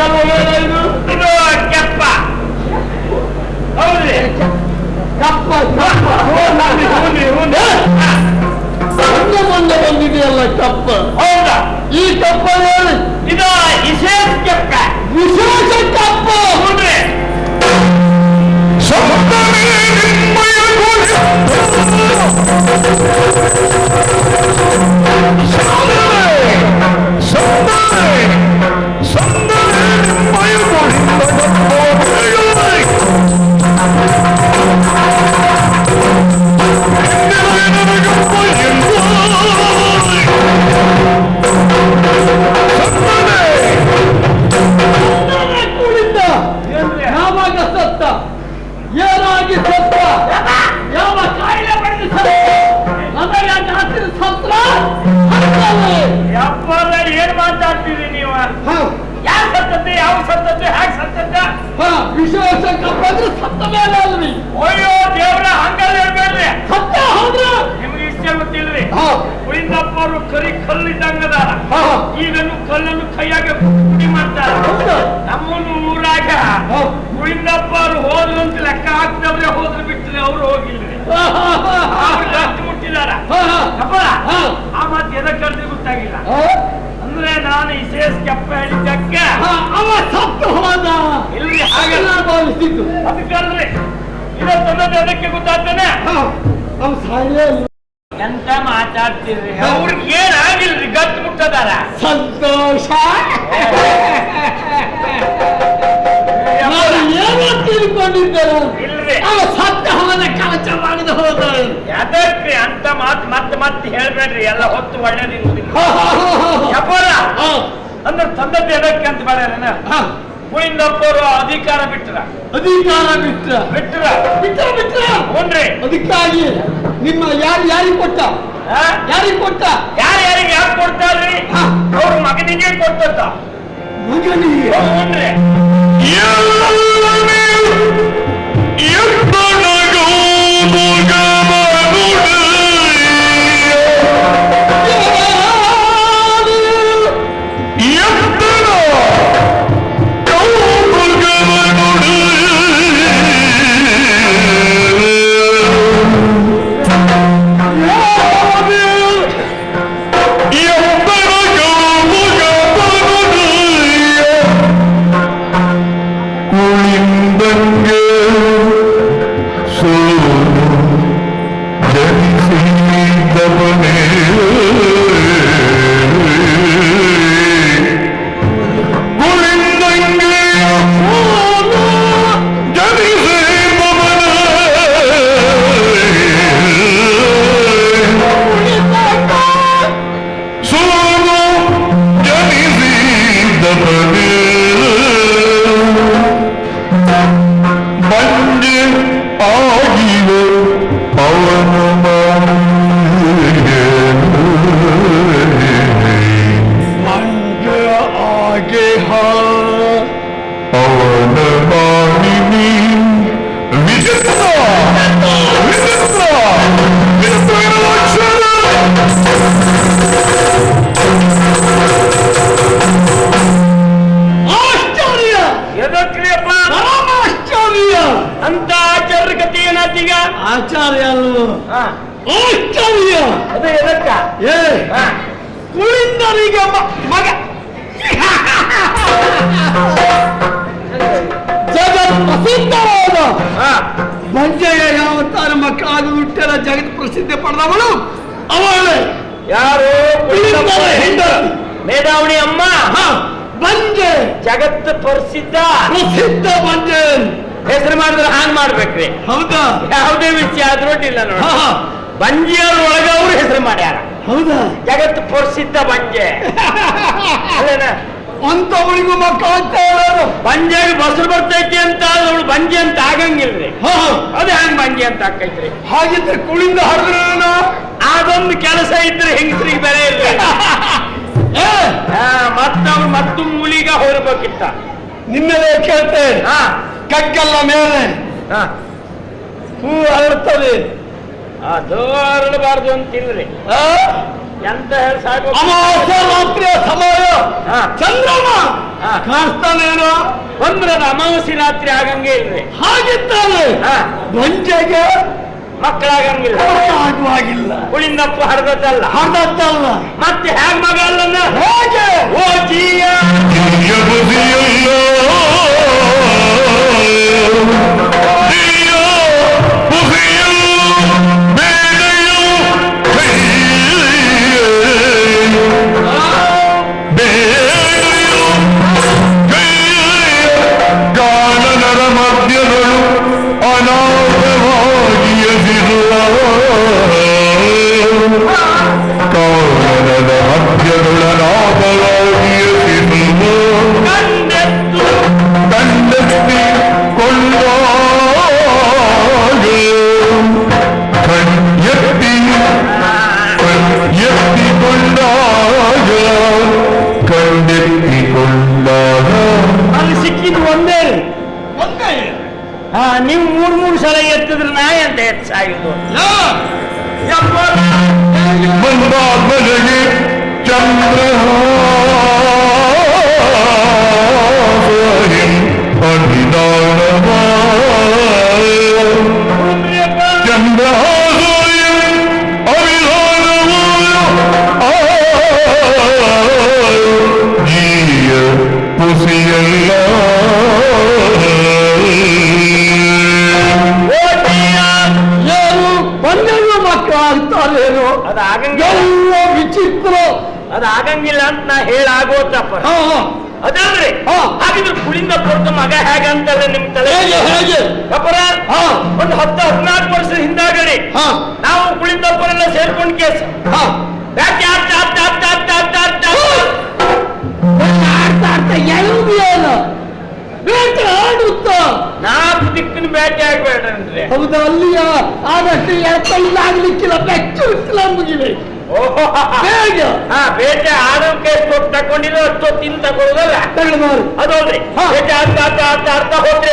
ಇದು ಕೆಪ್ಪ ಹೌದ್ರಿ ಕಪ್ಪ ಮೊನ್ನೆ ಬಂದಿದೆಯಲ್ಲ ಕಪ್ಪ ಹೌದಾ ಈ ಕಪ್ಪ ಹೇಳಿ ಇದು ವಿಶೇಷ ಕೆಪ್ಪ ವಿಶೇಷ ಕಪ್ಪ ನೋಡ್ರಿ ಏನಾಗಿ ಸತ್ತ ಯಾವ ಕಾಯಿಲೆ ಬಂದು ಸತ್ತ ಯಪ್ಪಲ್ಲ ಏನ್ ಮಾತಾಡ್ತೀರಿ ನೀವು ಯಾರು ಸತ್ತದ್ದೆ ಯಾವ ಸತ್ತದ್ದೆ ಹ್ಯಾಕ್ ಸತ್ತದ್ದ ವಿಶೇಷ ಕಪ್ಪಂದ್ರೆ ಸತ್ತ ಮೇಲೆ ಅಲ್ರಿ ಅಯ್ಯೋ ದೇವ್ರ ಹಂಗಲ್ಲ ಹೇಳ್ಬೇಡ್ರಿ ಸತ್ತ ಹೌದ್ರ ನಿಮ್ಗೆ ಇಷ್ಟ ಗೊತ್ತಿಲ್ರಿ ಉಳಿದಪ್ಪ ಅವರು ಕರಿ ಕಲ್ಲಿದ್ದಂಗದಾರ ಈಗನು ಕಲ್ಲನ್ನು ಕೈಯಾಗ ಪುಡಿ ಮಾಡ್ತಾರ ನಮ್ಮನ್ನು ಊರಾಗ ಉಳಿದಪ್ಪ ಅವರು ಹೋದ್ರು ಅಂತ ಲೆಕ್ಕ ಹಾಕ್ತವ್ರೆ ಹೋದ್ರು ಬಿಟ್ಟರೆ ಅವ್ರು ಹೋಗಿಲ್ರಿ ಜಾಸ್ತಿ ಮುಟ್ಟಿದಾರ ಆ ಮಾತು ಎದಕ್ಕೆ ಕಳ್ಸಿ ಗೊತ್ತಾಗಿಲ್ಲ ಅಂದ್ರೆ ನಾನು ವಿಶೇಷ ಕೆಪ್ಪ ಹೇಳಿದ್ದಕ್ಕೆ ಅವ ಸತ್ತು ಹೋದ ಇಲ್ರಿ ಹಾಗೆಲ್ಲ ಭಾವಿಸಿದ್ದು ಅದಕ್ಕಲ್ರಿ ಇದನ್ನದು ಅದಕ್ಕೆ ಗೊತ್ತಾಗ್ತಾನೆ ಅವ್ ಸಾಯಲೇ ಎಂತ ಮಾತಾಡ್ತೀರಿ ಅವ್ರಿಗೆ ಏನಾಗಿಲ್ರಿ ಗತ್ತು ಮುಟ್ಟದಾರ ಸಂತೋಷ ಏನೋ ತಿಳ್ಕೊಂಡಿದ್ದರು ಇಲ್ರಿ ಅವ ಸತ್ತ ಹೋದ ಕವಚ ಮಾಡಿದ ಹೋದ ಅದಕ್ಕೆ ಅಂತ ಮಾತು ಮತ್ತೆ ಹೇಳ್ಬೇಡ್ರಿ ಎಲ್ಲ ಹೊತ್ತು ಒಳ್ಳೇದಿಲ್ಲ ಅಂದ್ರೆ ತಂದದ್ದು ಎದಕ್ಕೆ ಅಂತ ಬೇಡ ಗೋವಿಂದಪ್ಪವರು ಅಧಿಕಾರ ಬಿಟ್ರ ಹೋನ್ರಿ ಅದಕ್ಕಾಗಿ ನಿಮ್ಮ ಯಾರಿಗೆ ಕೊಟ್ಟ ಯಾರಿಗೆ ಯಾಕೆ ಕೊಡ್ತಾರ್ರಿ ಅವ್ರ ಮಗನಿಗೆ ಕೊಡ್ತ ಮಗನಿಗೆ ಹೋನ್ರಿ ಅಂತ ಆಚಾರ್ಯಕತೆ ಏನಾತೀಗ ಆಚಾರ್ಯ ಅಲ್ವ ಆಚಾರ್ಯ ಅದು ಎದಕ್ಕ ಕುಳಿಂದರಿಗೆ ಮಗ ಜಗತ್ ಪ್ರಸಿದ್ಧವಾದ ಬಂಜೆಯ ಯಾವ ತಾರ ಮಕ್ಕಳಾಗಿ ಹುಟ್ಟೆಲ್ಲ ಜಗತ್ ಪ್ರಸಿದ್ಧಿ ಪಡೆದವಳು ಅವಳೆ ಯಾರು ಮೇಧಾವಣಿ ಅಮ್ಮ ಬಂಜೆ ಜಗತ್ ಪ್ರಸಿದ್ಧ ಬಂಜೆ ಹೆಸರು ಮಾಡಿದ್ರೆ ಹಾಂಗ್ ಮಾಡ್ಬೇಕ್ರಿ ಹೌದಾ ಯಾವುದೇ ವಿಷಯ ಆದ್ರೂ ಅಡ್ಡಿಲ್ಲ ನೋಡಿ ಬಂಜಿಯವ್ರ ಒಳಗ ಅವ್ರು ಹೆಸರು ಮಾಡ್ಯಾರ ಹೌದಾ ಜಗತ್ತು ಪ್ರಸಿದ್ಧ ಬಂಜೆ ಅಂತವಳಿಗೂ ಮಕ್ಕಳು ಅಂತ ಹೇಳೋರು ಬಂಜೆಗೆ ಬಸರು ಬರ್ತೈತಿ ಅಂತ ಅವಳು ಬಂಜೆ ಅಂತ ಆಗಂಗಿಲ್ರಿ ಅದೇ ಹಂಗ್ ಬಂಜೆ ಅಂತ ಆಕೈತ್ರಿ ಹಾಗಿದ್ರೆ ಕುಳಿಂದ ಹರಿದ್ರು ಅದೊಂದು ಕೆಲಸ ಇದ್ರೆ ಹೆಂಗಸ್ರಿಗೆ ಬೆಲೆ ಇಲ್ರಿ ಮತ್ತವ್ರು ಮತ್ತು ಮೂಲಿಗ ಹೊರಬೇಕಿತ್ತ ನಿನ್ನೆಲೆ ಕೇಳ್ತೇನೆ ಕಗ್ಗಲ್ಲ ಮೇಲೆ ಹೂ ಹರಡ್ತದೆ ಅದು ಹರಡಬಾರ್ದು ಅಂತಿಲ್ರಿ ಎಂತ ಹೇಳಿ ಸಾಕು ಅಮಾವಾಸ್ಯ ರಾತ್ರಿಯ ಸಮಯ ಚಂದ್ರಮ ಕಾಣಿಸ್ತಾನೇನೋ ಬಂದ್ರದ ಅಮಾವಾಸ್ಯೆ ರಾತ್ರಿ ಆಗಂಗೆ ಇಲ್ರಿ. ಹಾಗಿದ್ದಾನೆ ಗಂಜೆಗೆ ಮಕ್ಕಳಾಗಂಗಿಲ್ಲ, ಆಗುವಾಗಿಲ್ಲ. ಕುಳಿಂದಪ್ಪ ಹಡ್ದದ್ದಲ್ಲ ಮತ್ತೆ ಹೇಗ್ ಮಗ ಅಲ್ಲ ಹೇಗೆ ಓ ಜೀಯ ಸಿಕ್ಕಿದ್ದು ಒಂದೇ. ನೀವು ಮೂರ್ ಸಲ ಎತ್ತಿದ್ರೆ ನಾ ಎಂತ ಹೆಚ್ಚಾಗುದು. ಚಂದ್ರ ಚಂದ್ರ ಪುಸಿಯಲ್ಲ ಬಂದೇನು ಮಕ್ಕಳು ಆಗ್ತಾರೇನು ಅದಾಗಂಗಿಲ್ಲ, ವಿಚಿತ್ರ. ಅದಾಗಂಗಿಲ್ಲ ಅಂತ ನಾ ಹೇಳಾಗೋತಪ್ಪ. ಅದಲ್ರಿ ಹಾಗಿದ್ರೆ ಕುಳಿಂದ ಕೊಡ್ತ ಮಗ ಹೇಗಂತಲ್ಲ ನಿಮ್ ತಲೆ ಹೇಗೆ ಅಪ್ಪರ ಒಂದು 10-14 ವರ್ಷದ ಹಿಂದಾಗಡಿ ನಾವು ಕುಳಿಂದಪ್ಪರೆಲ್ಲ ಸೇರ್ಕೊಂಡ್ ಕೇಸ್ ನಾಲ್ಕು ದಿಕ್ಕಿನ ಬೇಟೆ ಆಗ್ಬೇಡ್ರಿ. ಹೌದಾ? ಅಲ್ಲಿಯ ಆದಷ್ಟು ಎತ್ತಲ್ಲಾಗ್ಲಿಕ್ಕಿಲ್ಲ, ಬೆಚ್ಚು ಮುಗಿವೆ. ಬೇಟೆ ಆಡೋಕೆ ಎಷ್ಟೊತ್ತು ತಕೊಂಡಿರೋ ಅಷ್ಟೊತ್ತು ತಿನ್ ತಗೊಳ್ಳೋದಲ್ಲ ಅದಲ್ರಿ. ಬೇಟೆ ಅರ್ಥ ಹೋದ್ರೆ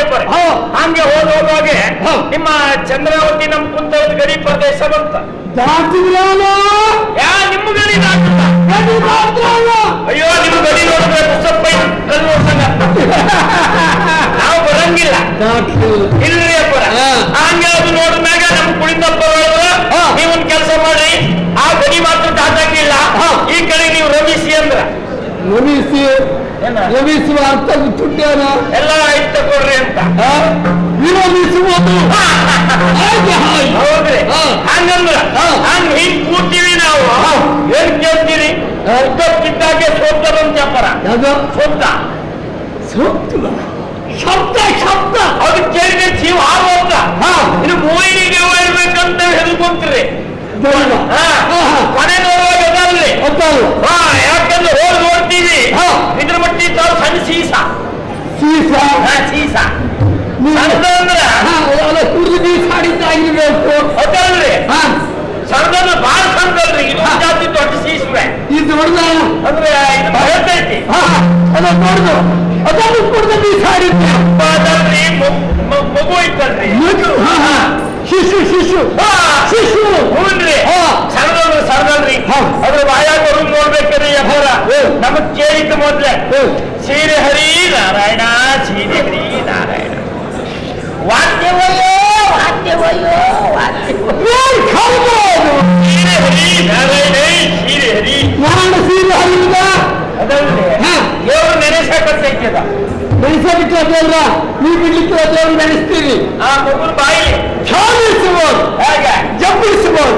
ಹಂಗೆ ಹೋಗುವಾಗೆ ನಿಮ್ಮ ಚಂದ್ರಾವತಿ ನಮ್ ಕುಂತಳದ ಗಡಿ ಪ್ರದೇಶ ಬಂತ. ನಿಮ್ಮ ಗಡಿ ಅಯ್ಯೋ ನಿಮ್ ಗಡಿ ನೋಡಿದ್ರೆ ಮುಸಪ್ಪ ಕಲ್ಲು ನೋಡ್ಸಂಗ ನಾವು ಬರಂಗಿಲ್ಲ ಇಲ್ರಿ ಅಪ್ಪರ. ಹಂಗೆ ಅದು ನೋಡಿದ್ಮ್ಯಾಗ ನಮ್ ಕುಳಿಂದಪ್ಪ ನೀವೊಂದ್ ಕೆಲಸ ಮಾಡ್ರಿ, ಆ ಗಡಿ ಮಾತ್ರ ದಾಟಂಗಿಲ್ಲ, ಈ ಕಡೆ ನೀವು ರಮಿಸಿ ಅಂದ್ರ ರಮಿಸುವ ಅರ್ಥ ತುಟ್ಟ್ಯಾನ ಎಲ್ಲ ಇಷ್ಟ ಕೊಡ್ರಿ ಅಂತ ವಿರಮಿಸುವುದು. ಹೌದ್ರಿ. ಹಂಗಂದ್ರ ಹಂಗ ಹಿಂಗ್ ಕೂತೀವಿ ನಾವು. ಏನ್ ಕೇಳ್ತೀರಿ? ಉದ್ದಕ್ಕಿದ್ದಾಗೆ ಸೋತ್ತರಂತ ಅಪ್ಪರ. ಸೋತ್ತ ಶಬ್ದ ಶಬ್ದ ಅವ್ರು ಕೇಳಿದ್ರೆ ಜೀವ ಹಾರುವಂತ. ಇನ್ನು ಮೂಯಿನಿಗೆ ಇರ್ಬೇಕಂತ ಹೇಳ್ಕೊಂತೀರಿ. ಕೊನೆ ನೋಡುವಾಗ ಅದಲ್ರಿ. ಯಾಕಂದ್ರೆ ಹೋಗಿ ನೋಡ್ತೀವಿ ಇದ್ರ ಮಟ್ಟಿ ತಾವು ಸಣ್ಣ ಸೀಸ ಸಣ್ಣದಂದ್ರ ಕುಡಿದು ಬೀಸಾಡಿದ್ದಾಗಿರ್ಬೇಕು. ಅದಲ್ರಿ ಸಣ್ಣದನ್ನ ಬಾಳ ಸಣ್ಣದಲ್ರಿ. ಇದು ಜಾಸ್ತಿ ದೊಡ್ಡ ಸೀಸ್ರೆ ಇದು ದೊಡ್ಡ ಅಂದ್ರೆ ಇದು ಹೇಳ್ತೈತಿ. ಅದು ದೊಡ್ಡದು ಅದನ್ನು ಕುಡಿದು ಬೀಸಾಡಿದ್ದೆ. ಅದಲ್ರಿ ಮಗು ಐತಲ್ರಿ. ಶಿಶು ಶಿಶು ಶಿಶು ಹೂನ್ರಿ. ಸರದಲ್ರಿ ಅದ್ರ ಬಾಯಾಗ ನೋಡ್ಬೇಕ್ರಿ ಅಪ್ಪರ. ನಮಗ್ ಕೇಳಿದ್ದ ಮೊದ್ಲೆ ಶ್ರೀ ಹರಿ ನಾರಾಯಣ ಶ್ರೀ ಹರಿ ನಾರಾಯಣ ವಾದ್ಯವಯ್ಯೋ ವಾದ್ಯವಯ್ಯೋ ಶ್ರೀ ಹರಿ ನಾರಾಯಣ ಶ್ರೀ ಹರಿ ನಾರಾಯಣ ಶ್ರೀ ಹರಿದ ಅದಲ್ರಿ ದೇವ್ರು ನೆನೆಸಕತ್ತೈತದ. ನೆನೆಸಲಿಕ್ಕೆ ದೇವ್ರ ನೀವು ಬಿಡ್ಲಿಕ್ಕೆ ದೇವ್ರು ನೆನೆಸ್ತೀರಿ. ಆ ಮಗುನ ಬಾಯಿ ಧ್ಯಾನಿಸುವುದು ಹೇಗೆ ಜಪಿಸುವುದು.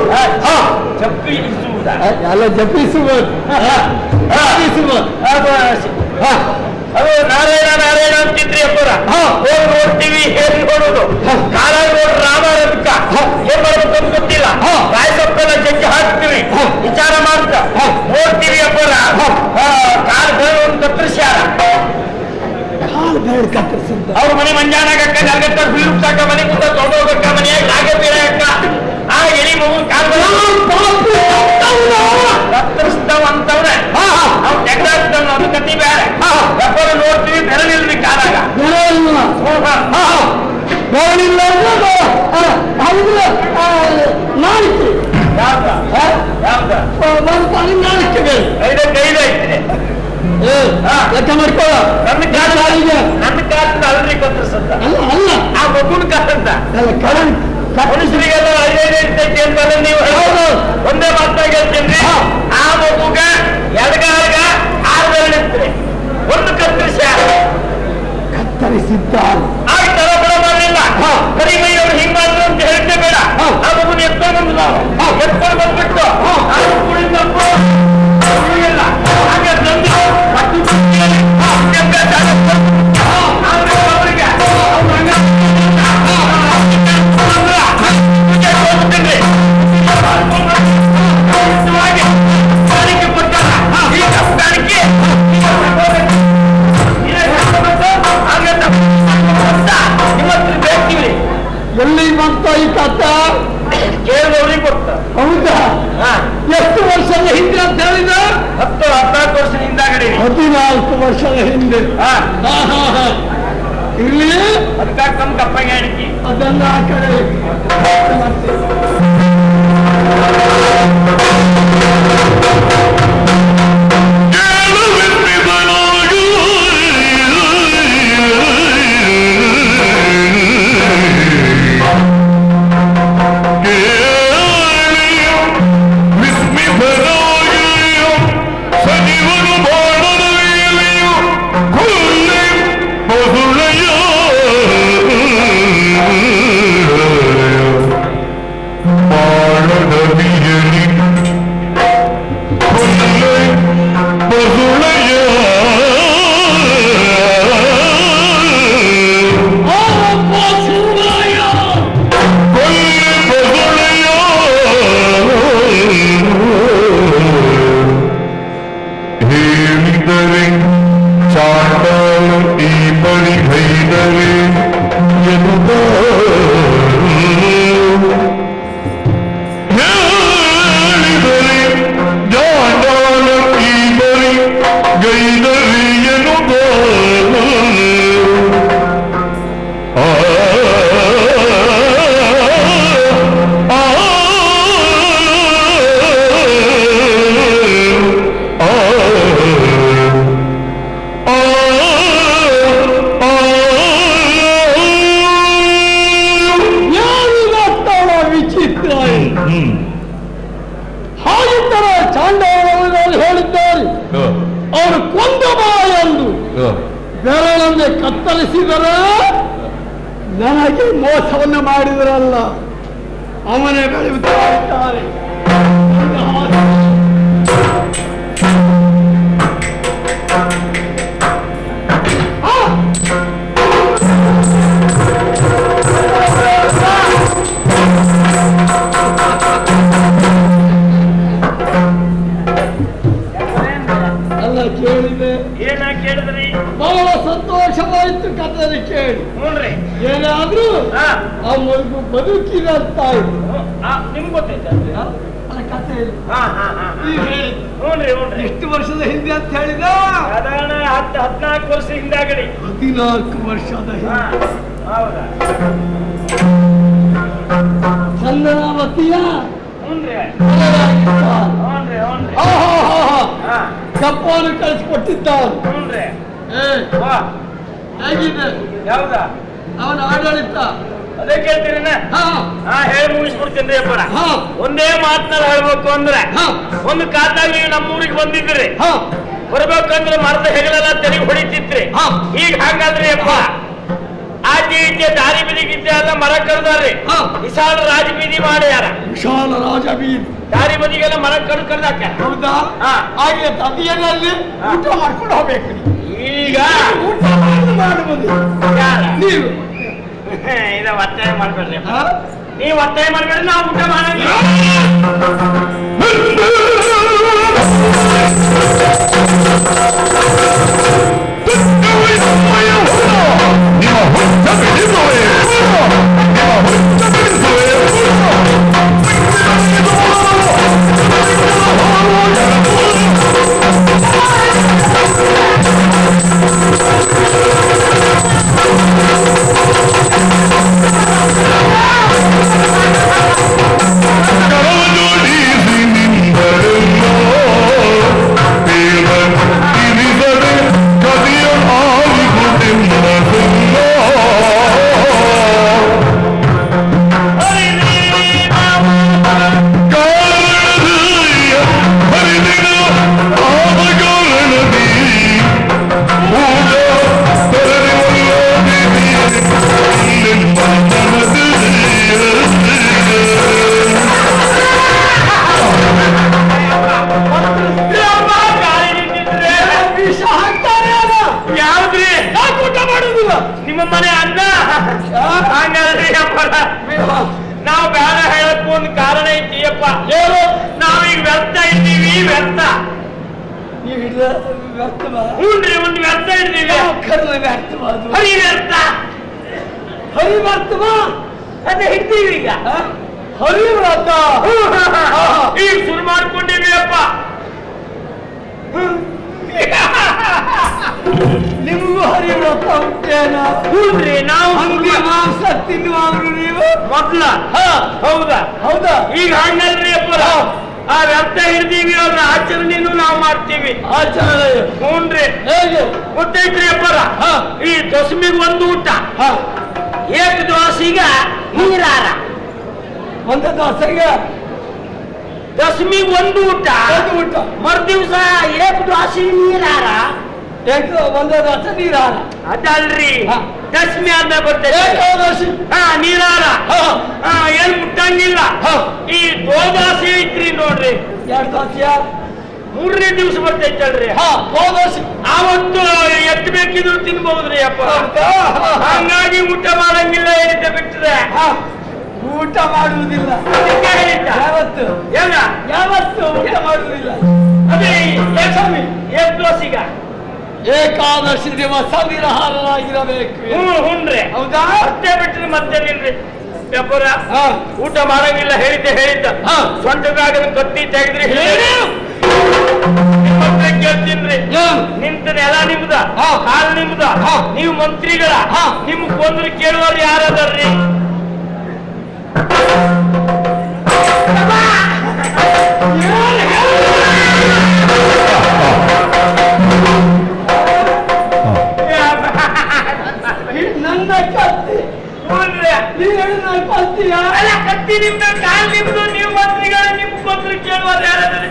ಜಪಿಸುವುದ ಅಲ್ಲ ಜಪಿಸುವುದು ಅದು ನಾರಾಯಣ ನಾರಾಯಣ ಅಂತಿದ್ರಿ ಅಪ್ಪರ. ಹೋಗಿ ನೋಡ್ತೀವಿ ಹೇಳಿ ನೋಡುದು. ಕಾಲ ನೋಡ್ರಿ ರಾಮಾಯಣಕ್ಕ ಏನ್ ಮಾಡ್ಬೇಕು ಅಂತ ಗೊತ್ತಿಲ್ಲ. ರಾಯಸಪ್ಪೆಲ್ಲ ಜಗ್ಗಿ ಹಾಕ್ತೀವಿ, ವಿಚಾರ ಮಾಡ್ತಾ ನೋಡ್ತೀವಿ ಅಪ್ಪರ. ಕಾಲ್ ಬೇರೆ ಒಂದು ಕತ್ತರಿಸ್ಯಾರ. ಅವ್ರ ಮನೆ ಮಂಜಾನಾಗಕ್ಕ ನಲ್ಗತ್ತ ಬೀಳ್ಸಾಕ ಮನೆ ಮುಂದೆ ತೊಗೊಂಡೋಗಕ್ಕ ಮನೆಯಾಗ ಹಾಗೆ ಬೇರೆ ಅಕ್ಕ ಆ ಎಳಿ ಮಗು ಕಾಲ್ ಕತ್ತರಿಸ್ತಾವ ಅಂತವ್ರೆ. ನಾವು ತೆಗ್ದಾಕ್ತಾವ ಅದು ಕತಿ ಬೇರೆ. ವ್ಯಾಪಾರ ನೋಡ್ತೀವಿ ಬೆರಳಿಲ್ರಿ ಕಾಲಾಗ ನಾಲ್ಕು ಐದೈತ್ರಿ. ಲೆಕ್ಕ ಮಾಡ್ಕೋ. ನನ್ನ ಕಾಲದ ಅಲ್ರಿ ಕತ್ತರಿಸಂತ ಅಲ್ಲ ಅಲ್ಲ ಆ ಮಗುನ ಕಾಲಂತ ಅಲ್ಲ ಕರಣ್ ಮನುಷ್ಯರಿಗೆಲ್ಲ 5 ಇರ್ತೈತಿ ಅಂತಲ್ಲ ನೀವು ಒಂದೇ ಮಾತಾಗಿ ಹೇಳ್ತೀನಿ. ಆ ಮಗುಗ ಎಡಗಾಲ್ಗ 6 ಬೆರಳು ಇರ್ತೀರಿ, ಒಂದು ಕತ್ತರಿಸಿದ್ದಾರೆ. ಆಗ ತರಬಳ ಮಾಡಲಿಲ್ಲ. ಕರಿಮೈ ಅವ್ರು ಹಿಂಗ್ ಮಾಡಿದ್ರು ಅಂತ ಹೇಳಿದ್ದೆ ಬೇಡ. ಆ ಮಗುನ ಎತ್ಕೊಂಡು ಬಂದು ನಾವು ಎತ್ಕೊಂಡು ಬಂದ್ಬಿಟ್ಟು ಉಳಿಯಿಲ್ಲ ಹಾಗೆ ತಂದು ಎಲ್ಲಿ ಬಂತ ಈ ಕಥ ಕೇಳಿದವ್ರಿಗೆ ಕೊಡ್ತ. ಹೌದಾ? ಎಷ್ಟು ವರ್ಷದ ಹಿಂದೆ ಅಂತ ಹೇಳಿದ? 10-14 ವರ್ಷದ ಹಿಂದಾಗಡೆ 14 ವರ್ಷದ ಹಿಂದೆ. ಇಲ್ಲಿ ಅದಕ್ಕಾಗಿ ಕಮ್ಮಿ ಕಪ್ಪಗೆ ಹೇಳಿಕೆ ಅದೆಲ್ಲ ಆ ಕಡೆ ಹಾಗಿದ್ದರೆ ಚಾಂಡಾಲದಲ್ಲಿ ಹೇಳಿದ್ದಾರೆ ಅವರು ಕೊಂದ ಎಂದು ಬೆರಳಂದೆ ಕತ್ತರಿಸಿದರೆ ನನಗೆ ಮೋಸವನ್ನು ಮಾಡಿದರಲ್ಲ ಅವನೇ ಬೆಳೆಯುತ್ತಾ ಇದ್ದಾರೆ. ಕೇಳಿದೆ ಏನ ಕೇಳಿದ್ರಿ? ಬಹಳ ಸಂತೋಷವಾಯಿತು ಕಥೆ ಕೇಳಿ. ನೋಡ್ರಿ ಏನಾದ್ರೂ ಆ ಮಗು ಬದುಕಿದಂತ ನಿಮ್ಗೆ ಗೊತ್ತೈತೆ ಕಥೆ ನೋಡ್ರಿ ನೋಡ್ರಿ ಎಷ್ಟು ವರ್ಷದ ಹಿಂದೆ ಅಂತ ಹೇಳಿದ? ಸಾಧಾರಣ 14 ವರ್ಷ ಹಿಂದಾಗಡಿ. 14 ವರ್ಷದ ಹಿಂದೆ. ಹೌದಾ? ಚಂದನಾವತಿಯ ಕಪ್ಪವನ್ನು ಕಳಿಸಿಕೊಟ್ಟಿದ್ದಾನೆ. ಹೇಗಿದೆ ಯಾವ್ದಾ ಅವನ ಆಡಳಿತ? ಅದೇ ಕೇಳ್ತೀರಿ ಹೇಳಿ ಮುಗಿಸ್ಬಿಡ್ತೀನಿ ಅಪ್ಪರ. ಒಂದೇ ಮಾತನಾಗ ಹೇಳ್ಬೇಕು ಅಂದ್ರೆ ಒಂದು ಕಾಲದಾಗ ನೀವು ನಮ್ಮೂರಿಗೆ ಬಂದಿದ್ರಿ, ಬರ್ಬೇಕಂದ್ರೆ ಮರದ ಹೆಗಲೆಲ್ಲ ತೆರಿಗೆ ಹೊಡಿತಿದ್ರಿ. ಈಗ ಹಂಗಾದ್ರಿ ಅಪ್ಪ ಆಚೆ ಈಚೆ ದಾರಿ ಬದಿಗಿದ್ದೆ ಎಲ್ಲ ಮರ ಕಡ್ದಾರ್ರಿ. ವಿಶಾಲ ರಾಜಬೀದಿ ಮಾಡ್ಯಾರ. ವಿಶಾಲ ರಾಜಬೀದಿ ದಾರಿ ಬದಿಗೆಲ್ಲ ಮರ ಕಡ್ದಾಕ. ಹೌದಾ? ಹಾಗೆ ತದಿಯಲ್ಲಿ ಊಟ ಮಾಡ್ಕೊಂಡು ಹೋಗ್ಬೇಕು. ಈಗ ಊಟ ಮಾಡಬಹುದು ನೀವು. ಇದ ಒತ್ತಾಯ ಮಾಡ್ಬೇಡ್ರಿ, ನೀವು ಒತ್ತಾಯ ಮಾಡ್ಬೇಡ್ರಿ, ನಾವು ಊಟ ಮಾಡಂಗಿಲ್ಲ. ಕರವಜೋಡಿಸಿ ನಿಂದರೆಲ್ಲೋ ಹೂನ್ರಿ ಒಂದು ವ್ಯರ್ಥ ಹಿಡ್ದೀವಿ. ಹರಿ ವ್ಯರ್ಥ ಅದೇ ಹಿಡ್ದೀವಿ ಈಗ. ಹರಿವ್ರತ ಈಗ ಶುರು ಮಾಡ್ಕೊಂಡಿವಿ ಅಪ್ಪ. ನಿಮಗೂ ಹರಿವ್ರತ ಉಂಟೇನ? ಹೂನ್ರಿ ನಾವು ಹಂಗೆ ಮಾಂಸ ತಿನ್ನುವವರು ನೀವು ಮೊದ್ಲ. ಹೌದಾ ಈಗ ಹಣ್ಣಲ್ರಿ ಅಪ್ಪ. ಆ ವ್ಯರ್ಥ ಹಿಡ್ದೀವಿ ಅವ್ರ ಆಚರಣೆನೂ ನಾವು ಮಾಡ್ತೀವಿ. ಆಚರಣೆ ಹೂನ್ರಿ ಹೇಗೆ ಗೊತ್ತೈತ್ರಿ ಅಪ್ಪರ? ಈ ದಶಮಿಗ್ ಒಂದು ಊಟ, ಏಕ ದೋಸಿಗ ನೀರಾರ. ಒಂದು ದೋಸೆಗೆ ದಶಮಿಗ್ ಒಂದು ಊಟ, ಮರ್ ದಿವ್ಸ ಏಕ ದೋಸೆ ನೀರಾರ. ಒಂದು ದೋಸೆ ನೀರಾರ ಅದಲ್ರಿ, ದಶಮಿ ಆದ್ಮೇಲೆ ಬರ್ತೈತೆ ಏಕಾದಶಿ. ನೀರಾರ ಏನ್ ಮುಟ್ಟಂಗಿಲ್ಲ. ಈ ದ್ವಾದಶಿ ಐತ್ರಿ ನೋಡ್ರಿ, 2 ದೋಸೆಯ 3ನೇ ದಿವ್ಸ ಬರ್ತೈತಲ್ರಿ. ದ್ವಾದಶಿ ಆವತ್ತು ಎತ್ತು ಬೇಕಿದ್ರು ತಿನ್ಬಹುದ್ರಿ ಅಪ್ಪ. ಹಂಗಾಗಿ ಊಟ ಮಾಡಂಗಿಲ್ಲ ಹೇಳಿದ್ದೆ ಬಿಟ್ಟರೆ. ಊಟ ಮಾಡುವುದಿಲ್ಲ ಯಾವತ್ತು ಊಟ ಮಾಡುವುದಿಲ್ಲ. ಅದೇ ಏಕ ದೋಸಿಗ ಏಕಾದಶಿ ದಿವಸ ನಿರಾಹಾರರಾಗಿರಬೇಕು. ಹೂನ್ರಿ ಹೌದಾ? ಅಷ್ಟೇ ಬಿಟ್ರಿ ಮತ್ತೇನಿಲ್ರಿ ವ್ಯಾಪಾರ. ಊಟ ಮಾಡಂಗಿಲ್ಲ ಹೇಳಿದ್ದ. ಸೊಂಟದಾಗ ಕಟ್ಟಿ ತೆಗೆದ್ರಿ ಕೇಳ್ತೀನ್ರಿ. ನಿಂತ ನೆಲ ನಿಮ್ದ, ಕಾಲ್ ನಿಮ್ದ, ನೀವು ಮಂತ್ರಿಗಳ. ನಿಮ್ ಕೊಂದ್ರೆ ಕೇಳುವವ್ರು ಯಾರದಾರ್ರಿ? ನನ್ನ ಕತ್ತಿ ಕತ್ತಿಯ ಕತ್ತಿ ನಿಮ್ದ, ಕಾಲ್ ನಿಮ್ದು, ನೀವು ಮಂತ್ರಿಗಳ. ನಿಮ್ ಕೊಂದ್ರೆ ಕೇಳುವವ್ರು ಯಾರದಾರ್ರಿ?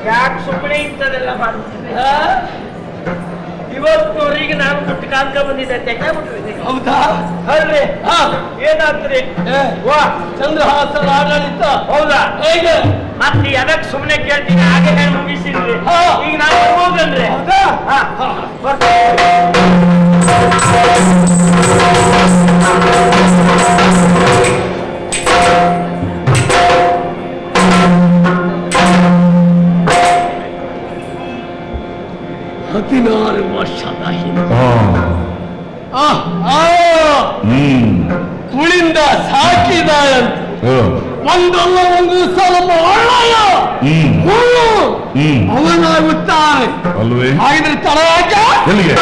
ಯಾಕೆ ಸುಮ್ಮನೆ ಇಂಥದೆಲ್ಲ ಮಾಡ್ತೀನಿ? ಇವತ್ತುವರೆಗೆ ನಾನು ಬಿಟ್ಟು ಕಾಲ್ಕ ಬಂದಿದ್ದೆ, ತೆಗೆದ್ಬಿಟ್ರಿ. ಹೌದಾ? ಅಲ್ರಿ ಏನಾದ್ರಿ? ವಾ ಚಂದ್ರಹಾಸನ ಆಡಳಿತ ಹೌದಾ? ಹೇಗೆ ಮತ್ತೆ ಅದಕ್ಕೆ ಸುಮ್ಮನೆ ಕೇಳ್ತೀನಿ. ಹಾಗೆ ಹೇಳಿ ಮುಗಿಸಿದ್ರಿ. ಈಗ ನಾನು ಹೋಗನ್ರಿ. ಹೌದಾ? ಹದಿನಾರು ವರ್ಷದ ಹಿಂದೆ ಕುಳಿಂದ ಸಾಕಿದಾಯಂತೆ. ಒಂದಲ್ಲ ಒಂದು ಸಲ ಒಳ್ಳೆಯ ಅವನಾಗುತ್ತಾನೆ ಅಲ್ವೇ? ಹಾಗಿದ್ರೆ ತಡ ಯಾಕೆ? ಎಲ್ಲಿಗೆ?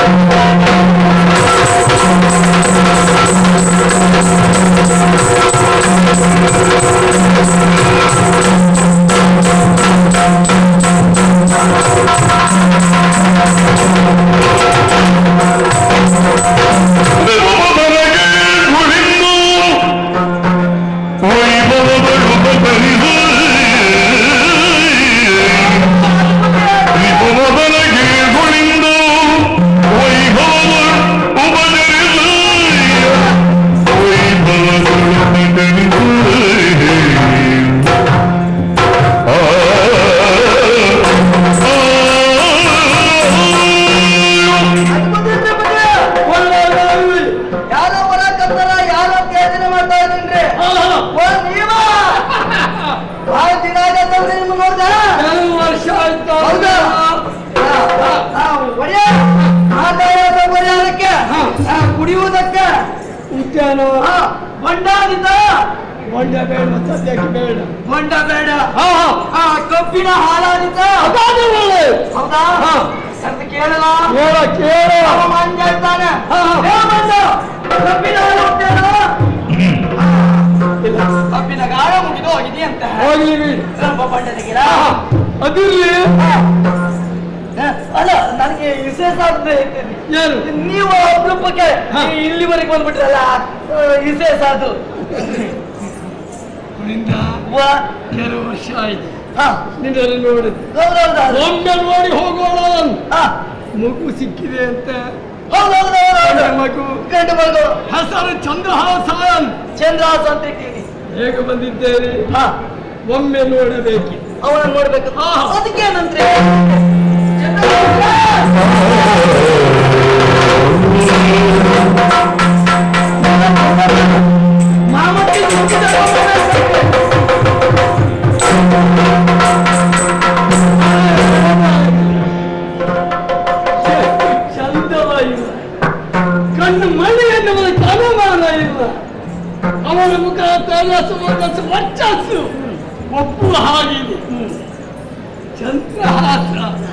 ಕುಡಿಯುವುದಕ್ಕೆ ಉದ್ಯಾನ ಬಂಡಾದಿತ ಬಂಡ ಬೇಡ, ಸದ್ಯಕ್ಕೆ ಬೇಡ. ಬಂಡ ಬೇಡ. ಕಬ್ಬಿನ ಹಾಲಾದಿತ ಹೌದಾ? ಅಂತ ಕೇಳಲ್ಲ ಮಂಜ ಇರ್ತಾನೆ. ಕಬ್ಬಿನ ಹಾಲು ಕಬ್ಬಿನ ಗಾಳ ಮುಗಿದು ಹೋಗಿದೆಯಂತ ಸ್ವಲ್ಪ ಬಂಡ ತೆಗಿರ. ಅದಿರ್ಲಿ. ಅಲ್ಲ, ನನಗೆ ವಿಶೇಷ ಅಂತ ಹೇಳ್ತೇನೆ. ನೀವು ಅಪರೂಪಕ್ಕೆ ಇಲ್ಲಿವರೆಗೆ ಬಂದ್ಬಿಟ್ರಲ್ಲ, ವಿಶೇಷ ಅದು. ಕೆಲವು ವರ್ಷ ಆಯ್ತು ನಿನ್ನನ್ನು ನೋಡಿದ್ದು. ಒಮ್ಮೆ ನೋಡಿ ಹೋಗೋಣ. ಮಗು ಸಿಕ್ಕಿದೆ ಅಂತ. ಮಗು ಗಂಡು ಮಗು. ಹೆಸರು ಚಂದ್ರಹಾಸನ್. ಚಂದ್ರಹಾಸನ್ ಅಂತ ಇಟ್ಟಿದ್ದೀನಿ. ಹೇಗೆ ಬಂದಿದ್ದೇನೆ? ಒಮ್ಮೆ ನೋಡಬೇಕು. ಅವನ ನೋಡ್ಬೇಕು. ಅದಕ್ಕೇನಂದ್ರೆ ಮನಸ್ಸು ಒಪ್ಪುವ ಹಾಗಿದೆ ಚಂದ್ರಹಾಸ